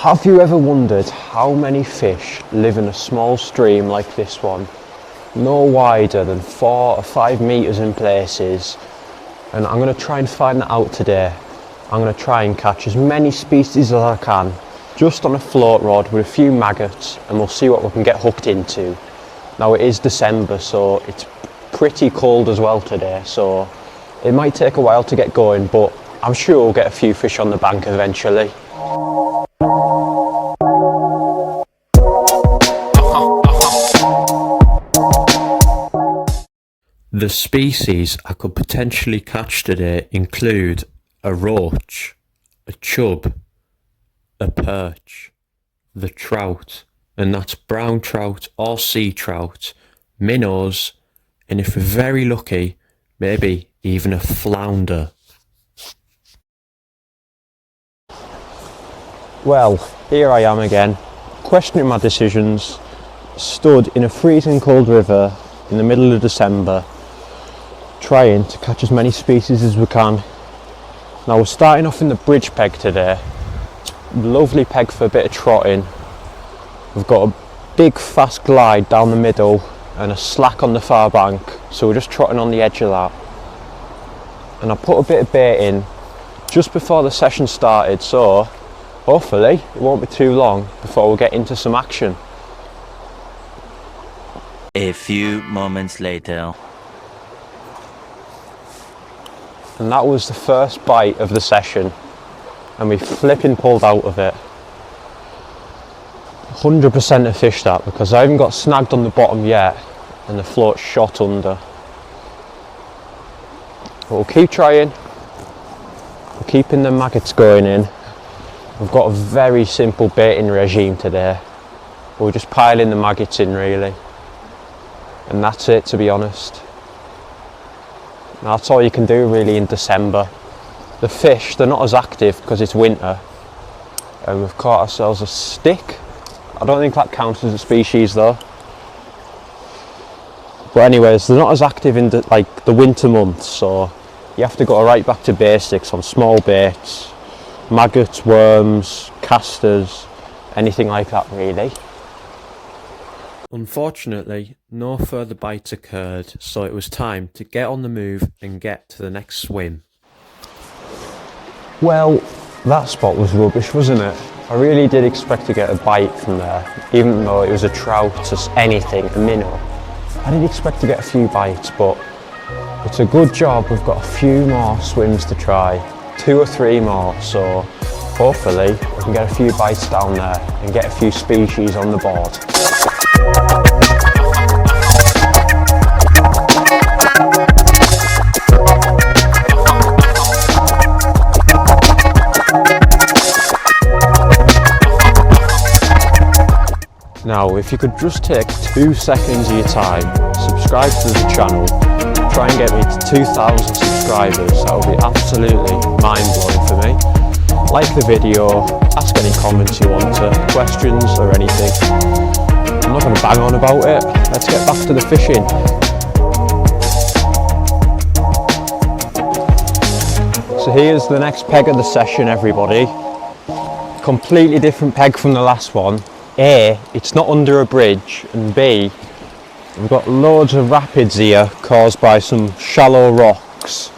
Have you ever wondered how many fish live in a small stream like this one? No wider than 4 or 5 metres in places. And I'm going to try and find that out today. I'm going to try and catch as many species as I can, just on a float rod with a few maggots, and we'll see what we can get hooked into. Now it is December, so it's pretty cold as well today, so it might take a while to get going, but I'm sure we'll get a few fish on the bank eventually. The species I could potentially catch today include a roach, a chub, a perch, the trout, and that's brown trout or sea trout, minnows, and if we're very lucky, maybe even a flounder. Well, here I am again, questioning my decisions, stood in a freezing cold river in the middle of December, trying to catch as many species as we can. Now we're starting off in the bridge peg today. Lovely peg for a bit of trotting. We've got a big fast glide down the middle and a slack on the far bank, so we're just trotting on the edge of that. And I put a bit of bait in just before the session started, so hopefully it won't be too long before we'll get into some action. A few moments later. And that was the first bite of the session, and we flipping pulled out of it. 100% a fish that, because I haven't got snagged on the bottom yet and the float shot under. But we'll keep trying. We're keeping the maggots going in. We've got a very simple baiting regime today. We're just piling the maggots in really. And that's it, to be honest. That's all you can do really in December. The fish, they're not as active because it's winter. And we've caught ourselves a stick. I don't think that counts as a species though. But anyways, they're not as active in the winter months, so you have to go right back to basics on small baits. Maggots, worms, casters, anything like that really. Unfortunately, no further bites occurred, so it was time to get on the move and get to the next swim. Well, that spot was rubbish, wasn't it? I really did expect to get a bite from there, even though it was a trout, just anything, a minnow. I did expect to get a few bites, but it's a good job we've got a few more swims to try, 2 or 3 more, so hopefully we can get a few bites down there and get a few species on the board. Now, if you could just take 2 seconds of your time, subscribe to the channel, try and get me to 2,000 subscribers, that would be absolutely mind-blowing for me. Like the video, ask any comments you want to, questions or anything. I'm not going to bang on about it, let's get back to the fishing. So here's the next peg of the session, everybody. Completely different peg from the last one. A, it's not under a bridge, and B, we've got loads of rapids here caused by some shallow rocks.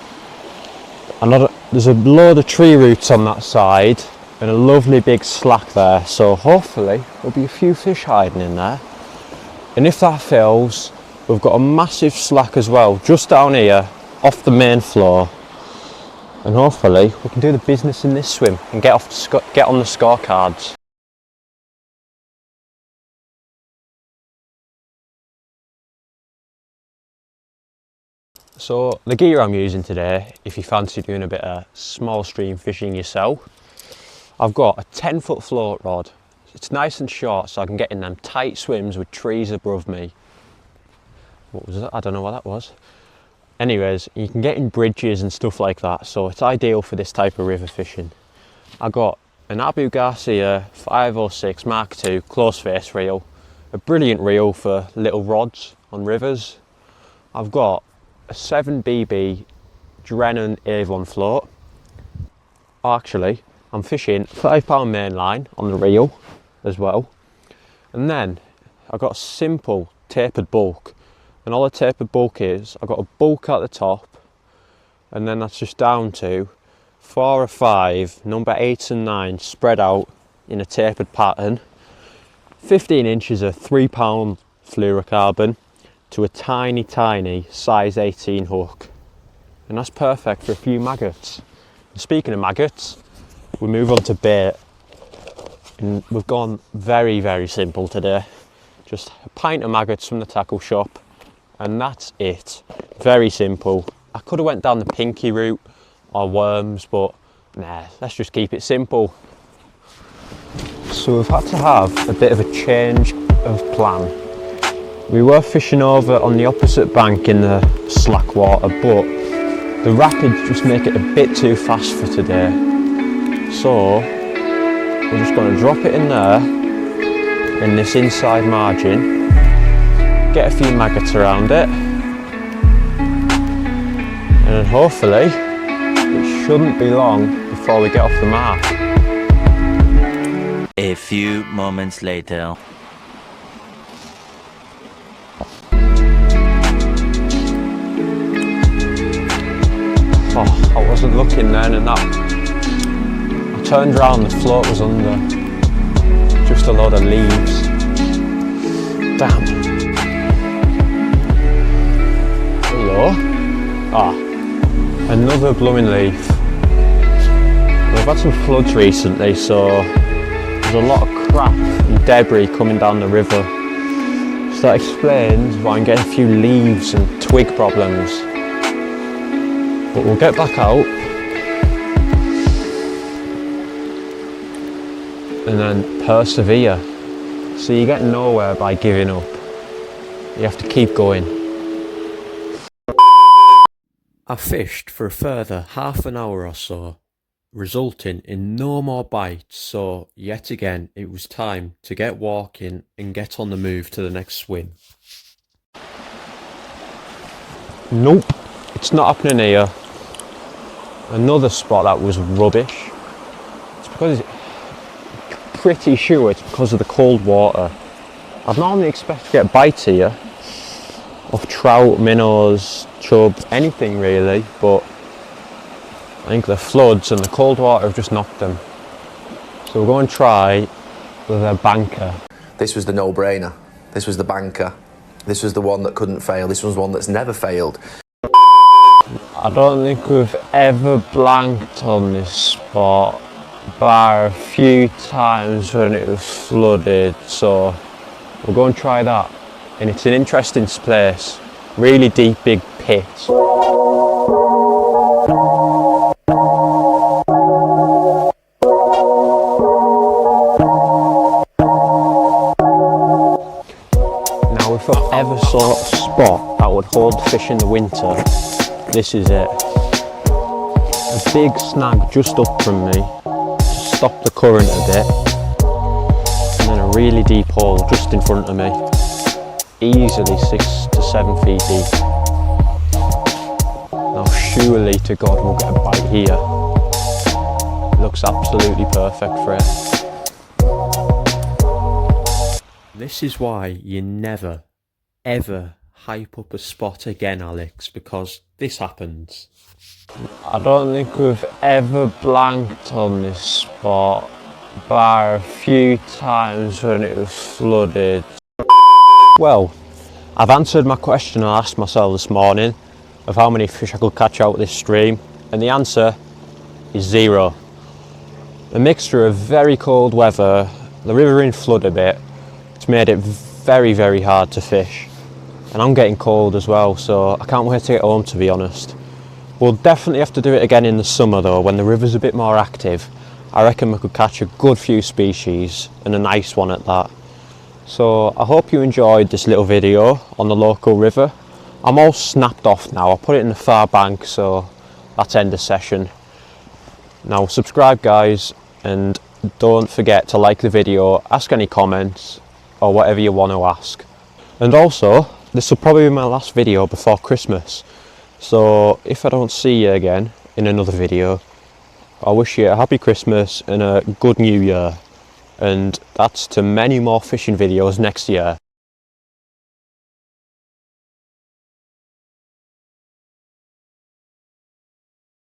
There's a load of tree roots on that side and a lovely big slack there, so hopefully there'll be a few fish hiding in there. And if that fails, we've got a massive slack as well just down here off the main floor, and hopefully we can do the business in this swim and get on the scorecards. So the gear I'm using today, if you fancy doing a bit of small stream fishing yourself, I've got a 10-foot float rod. It's nice and short, so I can get in them tight swims with trees above me. What was that? I don't know what that was. Anyways, you can get in bridges and stuff like that, so it's ideal for this type of river fishing. I got an Abu Garcia 506 Mark II close face reel, a brilliant reel for little rods on rivers. I've got a 7BB Drennan Avon float. Oh, actually, I'm fishing £5 mainline on the reel as well. And then I've got a simple tapered bulk. And all a tapered bulk is, I've got a bulk at the top, and then that's just down to 4 or 5 number 8s and 9s spread out in a tapered pattern. 15 inches of £3 fluorocarbon to a tiny size 18 hook. And that's perfect for a few maggots. And speaking of maggots, we move on to bait. And we've gone very simple today. Just a pint of maggots from the tackle shop, and that's it. Very simple. I could have went down the pinky route or worms, but nah, let's just keep it simple. So we've had to have a bit of a change of plan. We were fishing over on the opposite bank in the slack water, but the rapids just make it a bit too fast for today. So we're just going to drop it in there, in this inside margin, get a few maggots around it, and then hopefully it shouldn't be long before we get off the mark. A few moments later. Oh, I wasn't looking then, and that I turned around, the float was under. Just a load of leaves. Damn. Hello. Ah, another blooming leaf. We've had some floods recently, so there's a lot of crap and debris coming down the river. So that explains why I'm getting a few leaves and twig problems. But we'll get back out and then persevere. So you get nowhere by giving up. You have to keep going. I fished for a further half an hour or so, resulting in no more bites, so yet again it was time to get walking and get on the move to the next swim. Nope, it's not happening here. Another spot that was rubbish. It's because pretty sure it's because of the cold water. I'd normally expect to get bites here of trout, minnows, chub, anything really, but I think the floods and the cold water have just knocked them. So we're going to try with a banker. This was the no-brainer. This was the banker. This was the one that couldn't fail. This was one that's never failed. I don't think we've ever blanked on this spot, bar a few times when it was flooded, so we're going to try that. And it's an interesting place, really deep, big pit. Now if I ever saw a spot that would hold fish in the winter, this is it. A big snag just up from me to stop the current a bit, and then a really deep hole just in front of me, easily 6 to 7 feet deep. Now surely to God we'll get a bite here. It looks absolutely perfect for it. This is why you never ever hype up a spot again, Alex, because this happens. I don't think we've ever blanked on this spot, bar a few times when it was flooded. Well, I've answered my question I asked myself this morning of how many fish I could catch out this stream, and the answer is 0. A mixture of very cold weather, the river in flood a bit, it's made it very hard to fish. And I'm getting cold as well, so I can't wait to get home, to be honest. We'll definitely have to do it again in the summer though, when the river's a bit more active. I reckon we could catch a good few species, and a nice one at that. So I hope you enjoyed this little video on the local river. I'm all snapped off now. I'll put it in the far bank, so that's end of session. Now subscribe guys, and don't forget to like the video, ask any comments or whatever you want to ask. And also, this will probably be my last video before Christmas, so if I don't see you again in another video, I wish you a happy Christmas and a good new year, and that's to many more fishing videos next year.